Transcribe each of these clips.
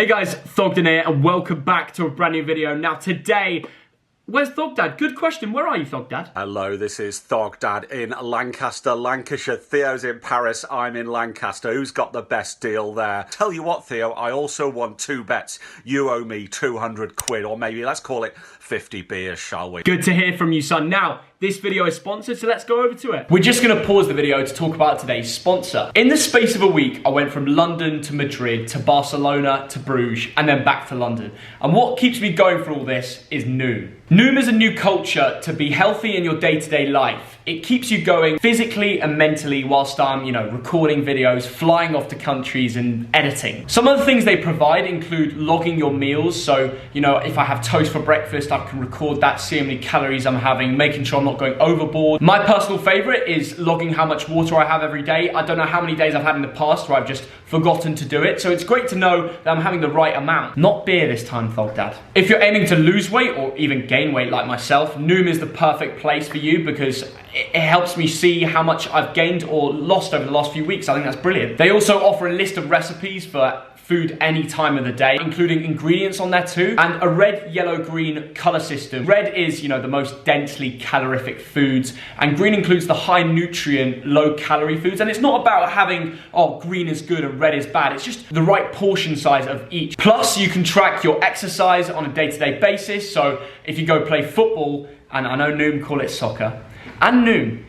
Hey guys, Thogden here and welcome back to a brand new video. Now today, where's Thogdad? Good question, where are you Thogdad? Hello, this is Thogdad in Lancaster, Lancashire. Theo's in Paris, I'm in Lancaster. Who's got the best deal there? Tell you what, Theo, I also won 2 bets. You owe me 200 quid, or maybe let's call it 50 beers, shall we? Good to hear from you, son. Now, this video is sponsored, so let's go over to it. We're just going to pause the video to talk about today's sponsor. In the space of a week, I went from London to Madrid to Barcelona to Bruges and then back to London. And what keeps me going through all this is Noom. Noom is a new culture to be healthy in your day-to-day life. It keeps you going physically and mentally whilst I'm, recording videos, flying off to countries and editing. Some of the things they provide include logging your meals. So, if I have toast for breakfast, I can record that, see how many calories I'm having, making sure I'm not going overboard. My personal favorite is logging how much water I have every day. I don't know how many days I've had in the past where I've just forgotten to do it. So it's great to know that I'm having the right amount. Not beer this time, Thogdad. If you're aiming to lose weight or even gain weight like myself, Noom is the perfect place for you because it helps me see how much I've gained or lost over the last few weeks. I think that's brilliant. They also offer a list of recipes for food any time of the day, including ingredients on there too, and a red, yellow, green color system. Red is, the most densely calorific foods, and green includes the high nutrient, low calorie foods. And it's not about having, green is good and red is bad. It's just the right portion size of each. Plus, you can track your exercise on a day-to-day basis. So if you go play football, and I know Noom call it soccer, and Noom,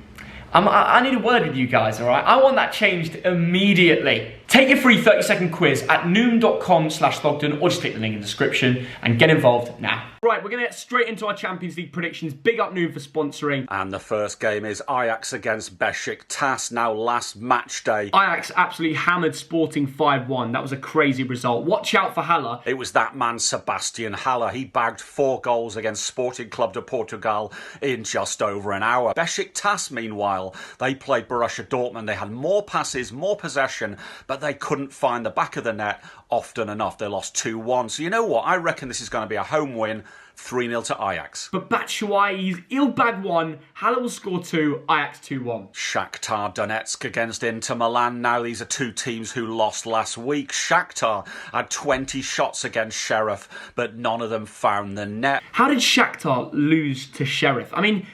I need a word with you guys, all right? I want that changed immediately. Take your free 30-second quiz at noom.com/Thogden or just click the link in the description and get involved now. Right, we're going to get straight into our Champions League predictions. Big up Noom for sponsoring. And the first game is Ajax against Besiktas, now last match day. Ajax absolutely hammered Sporting 5-1. That was a crazy result. Watch out for Haller. It was that man, Sebastian Haller. He bagged 4 goals against Sporting Club de Portugal in just over an hour. Besiktas, meanwhile, they played Borussia Dortmund. They had more passes, more possession, but they couldn't find the back of the net often enough. They lost 2-1. So you know what? I reckon this is going to be a home win. 3-0 to Ajax. But Batshuayi's he'll bag 1, Haller will score 2, Ajax 2-1. Shakhtar Donetsk against Inter Milan. Now these are 2 teams who lost last week. Shakhtar had 20 shots against Sheriff, but none of them found the net. How did Shakhtar lose to Sheriff? I mean,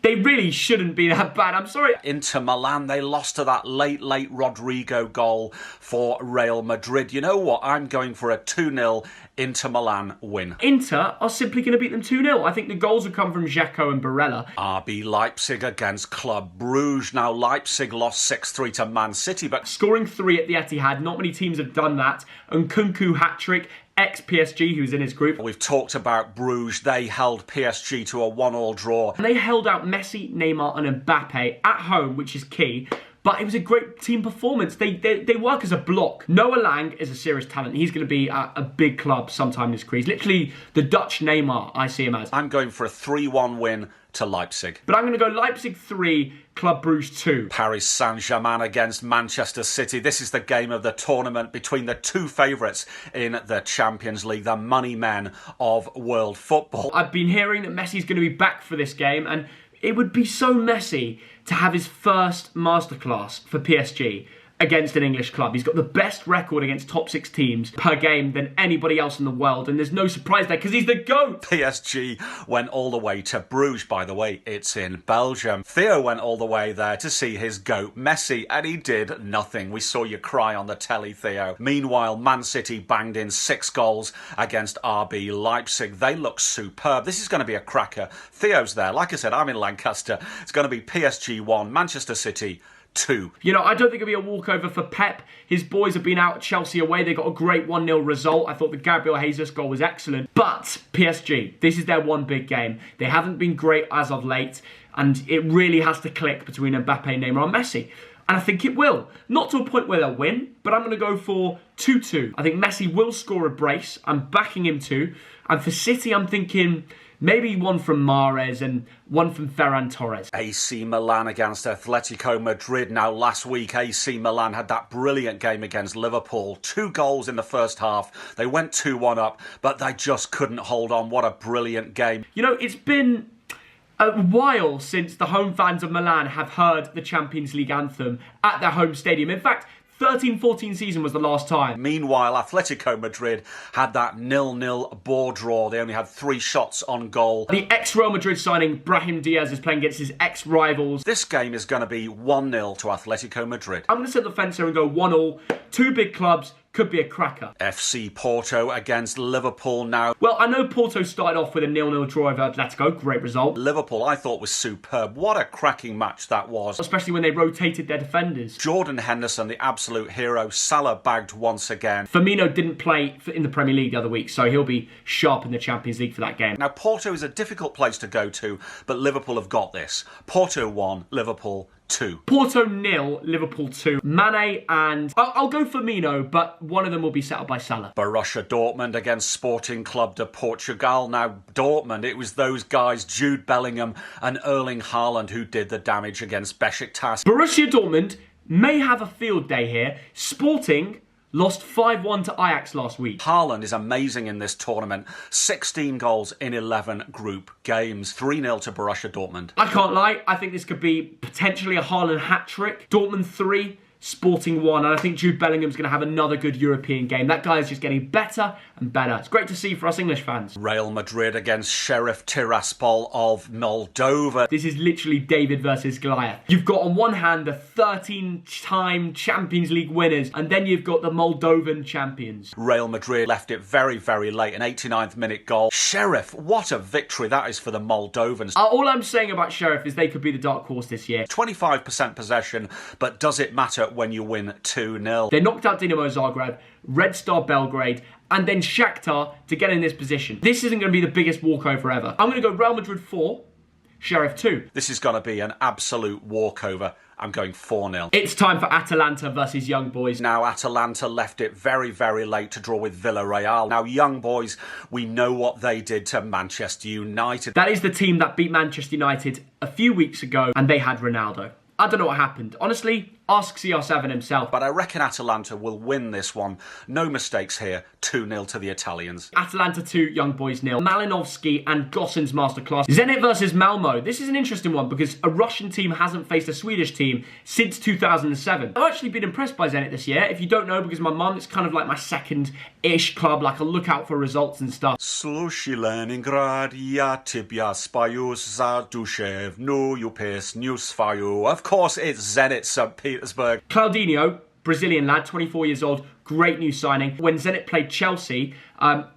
they really shouldn't be that bad. I'm sorry. Inter Milan, they lost to that late Rodrigo goal for Real Madrid. You know what? I'm going for a 2-0 Inter Milan win. Inter are simply going to beat them 2-0. I think the goals will come from Dzeko and Barella. RB Leipzig against Club Bruges. Now Leipzig lost 6-3 to Man City, but scoring 3 at the Etihad. Not many teams have done that. And Nkunku hat-trick. Ex-PSG, who's in his group. We've talked about Bruges. They held PSG to a 1-1 draw. And they held out Messi, Neymar and Mbappe at home, which is key. But it was a great team performance. They work as a block. Noah Lang is a serious talent. He's going to be at a big club sometime this career. He's literally the Dutch Neymar, I see him as. I'm going for a 3-1 win to Leipzig. But I'm going to go Leipzig 3, Club Bruges 2. Paris Saint-Germain against Manchester City. This is the game of the tournament between the 2 favourites in the Champions League, the money men of world football. I've been hearing that Messi's going to be back for this game, and it would be so messy to have his first masterclass for PSG against an English club. He's got the best record against top 6 teams per game than anybody else in the world, and there's no surprise there because he's the GOAT. PSG went all the way to Bruges, by the way, it's in Belgium. Theo went all the way there to see his GOAT Messi, and he did nothing. We saw you cry on the telly, Theo. Meanwhile, Man City banged in 6 goals against RB Leipzig. They look superb. This is going to be a cracker. Theo's there. Like I said, I'm in Lancaster. It's going to be PSG 1, Manchester City 2. I don't think it'll be a walkover for Pep. His boys have been out at Chelsea away. They got a great 1-0 result. I thought the Gabriel Jesus goal was excellent. But PSG, this is their one big game. They haven't been great as of late, and it really has to click between Mbappe, Neymar and Messi. And I think it will. Not to a point where they'll win, but I'm going to go for 2-2. I think Messi will score a brace. I'm backing him to. And for City, I'm thinking maybe one from Mahrez and one from Ferran Torres. AC Milan against Atletico Madrid. Now, last week, AC Milan had that brilliant game against Liverpool. 2 goals in the first half. They went 2-1 up, but they just couldn't hold on. What a brilliant game. It's been a while since the home fans of Milan have heard the Champions League anthem at their home stadium. In fact, 13-14 season was the last time. Meanwhile, Atletico Madrid had that 0-0 ball draw. They only had 3 shots on goal. The ex-Real Madrid signing Brahim Diaz is playing against his ex-rivals. This game is going to be 1-0 to Atletico Madrid. I'm going to sit on the fence here and go 1-1. Two big clubs. Could be a cracker. FC Porto against Liverpool now. Well, I know Porto started off with a 0-0 draw over Atletico. Great result. Liverpool, I thought, was superb. What a cracking match that was. Especially when they rotated their defenders. Jordan Henderson, the absolute hero. Salah bagged once again. Firmino didn't play in the Premier League the other week, so he'll be sharp in the Champions League for that game. Now, Porto is a difficult place to go to, but Liverpool have got this. Porto 1, Liverpool 2. Porto 0, Liverpool 2. Mane and... I'll go Firmino, but one of them will be set up by Salah. Borussia Dortmund against Sporting Club de Portugal. Now, Dortmund, it was those guys, Jude Bellingham and Erling Haaland, who did the damage against Besiktas. Borussia Dortmund may have a field day here. Sporting lost 5-1 to Ajax last week. Haaland is amazing in this tournament. 16 goals in 11 group games. 3-0 to Borussia Dortmund. I can't lie. I think this could be potentially a Haaland hat-trick. Dortmund 3, Sporting 1. And I think Jude Bellingham's going to have another good European game. That guy is just getting better and better. It's great to see for us English fans. Real Madrid against Sheriff Tiraspol of Moldova. This is literally David versus Goliath. You've got on one hand the 13-time Champions League winners, and then you've got the Moldovan champions. Real Madrid left it very, very late, an 89th minute goal. Sheriff, what a victory that is for the Moldovans. All I'm saying about Sheriff is they could be the dark horse this year. 25% possession, but does it matter when you win 2-0? They knocked out Dinamo Zagreb, Red Star Belgrade, and then Shakhtar to get in this position. This isn't going to be the biggest walkover ever. I'm going to go Real Madrid 4, Sheriff 2. This is going to be an absolute walkover. I'm going 4-0. It's time for Atalanta versus Young Boys. Now, Atalanta left it very, very late to draw with Villarreal. Now, Young Boys, we know what they did to Manchester United. That is the team that beat Manchester United a few weeks ago, and they had Ronaldo. I don't know what happened. Honestly, ask CR7 himself. But I reckon Atalanta will win this one. No mistakes here. 2-0 to the Italians. Atalanta 2, Young Boys 0. Malinovsky and Gossen's masterclass. Zenit versus Malmo. This is an interesting one because a Russian team hasn't faced a Swedish team since 2007. I've actually been impressed by Zenit this year. If you don't know, because my mum, it's kind of like my second-ish club. Like, I look out for results and stuff. Slushi Leningrad, ja tibia spayus za dushev, no you piss, news fayu. Of course, it's Zenit St. Petersburg. Claudinho, Brazilian lad, 24 years old, great new signing. When Zenit played Chelsea,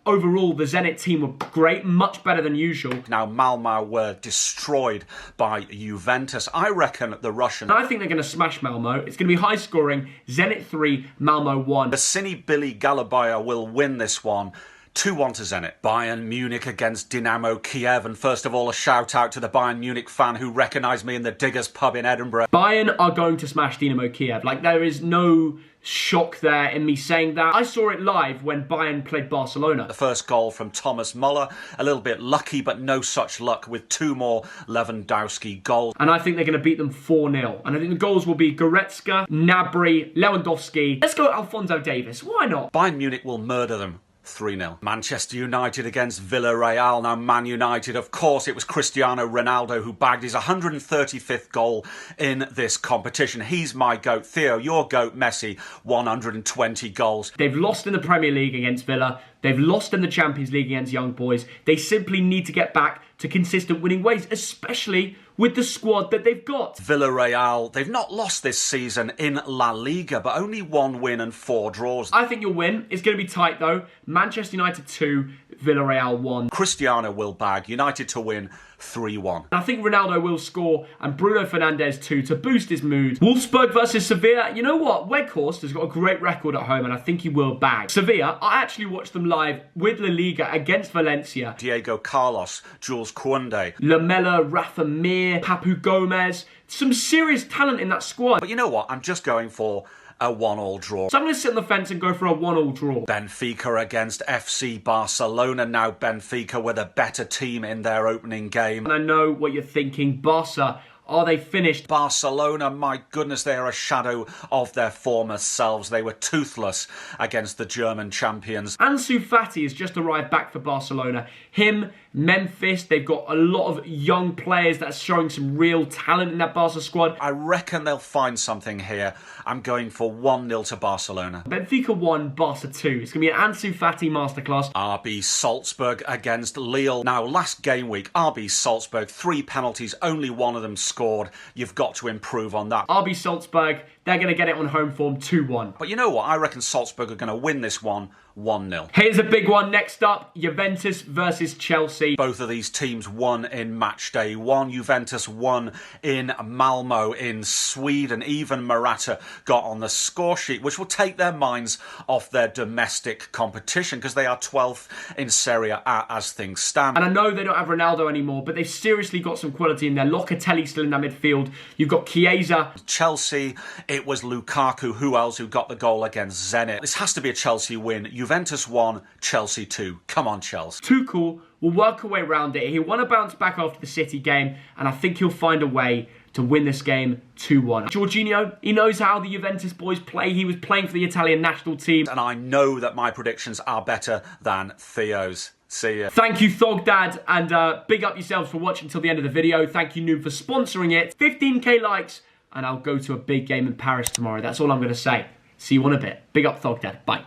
overall the Zenit team were great, much better than usual. Now Malmo were destroyed by Juventus. I reckon the Russian... I think they're going to smash Malmo. It's going to be high scoring. Zenit 3, Malmo 1. The Cine Billy Galabaya will win this one. 2-1 to Zenit. Bayern Munich against Dynamo Kiev. And first of all, a shout out to the Bayern Munich fan who recognised me in the Diggers pub in Edinburgh. Bayern are going to smash Dynamo Kiev. Like, there is no shock there in me saying that. I saw it live when Bayern played Barcelona. The first goal from Thomas Müller. A little bit lucky, but no such luck with 2 more Lewandowski goals. And I think they're going to beat them 4-0. And I think the goals will be Goretzka, Gnabry, Lewandowski. Let's go Alphonso Davies. Why not? Bayern Munich will murder them. 3-0. Manchester United against Villarreal. Now, Man United, of course, it was Cristiano Ronaldo who bagged his 135th goal in this competition. He's my GOAT. Theo, your GOAT, Messi, 120 goals. They've lost in the Premier League against Villa. They've lost in the Champions League against Young Boys. They simply need to get back to consistent winning ways, especially with the squad that they've got. Villarreal, they've not lost this season in La Liga, but only 1 win and 4 draws. I think you'll win. It's going to be tight, though. Manchester United 2, Villarreal 1. Cristiano will bag. United to win 3-1. I think Ronaldo will score and Bruno Fernandes too to boost his mood. Wolfsburg versus Sevilla. You know what? Weghorst has got a great record at home and I think he will bag. Sevilla, I actually watched them live with La Liga against Valencia. Diego Carlos, Jules Koundé, Lamela, Rafa Mir, Papu Gomez. Some serious talent in that squad. But you know what? I'm just going for a 1-1 draw. So I'm going to sit on the fence and go for a 1-1 draw. Benfica against FC Barcelona. Now Benfica were the better team in their opening game. And I know what you're thinking. Barca Are they finished? Barcelona, my goodness, they are a shadow of their former selves. They were toothless against the German champions. Ansu Fati has just arrived back for Barcelona. Him, Memphis, they've got a lot of young players that's showing some real talent in that Barca squad. I reckon they'll find something here. I'm going for 1-0 to Barcelona. Benfica 1, Barca 2. It's going to be an Ansu Fati masterclass. RB Salzburg against Lille. Now, last game week, RB Salzburg, 3 penalties, only one of them scored. You've got to improve on that. RB Salzburg, they're going to get it on home form 2-1. But you know what? I reckon Salzburg are going to win this one 1-0. Here's a big one next up, Juventus versus Chelsea. Both of these teams won in Matchday 1. Juventus won in Malmo in Sweden. Even Morata got on the score sheet, which will take their minds off their domestic competition because they are 12th in Serie A as things stand. And I know they don't have Ronaldo anymore, but they've seriously got some quality in there. Locatelli still in that midfield. You've got Chiesa. Chelsea, it was Lukaku, who else, who got the goal against Zenit. This has to be a Chelsea win. Juventus 1, Chelsea 2. Come on, Chelsea. Tuchel will work a way around it. He'll want to bounce back after the City game, and I think he'll find a way to win this game 2-1. Jorginho, he knows how the Juventus boys play. He was playing for the Italian national team. And I know that my predictions are better than Theo's. See ya. Thank you, Thogdad, and big up yourselves for watching till the end of the video. Thank you, Noob, for sponsoring it. 15k likes, and I'll go to a big game in Paris tomorrow. That's all I'm going to say. See you in a bit. Big up, Thogdad. Bye.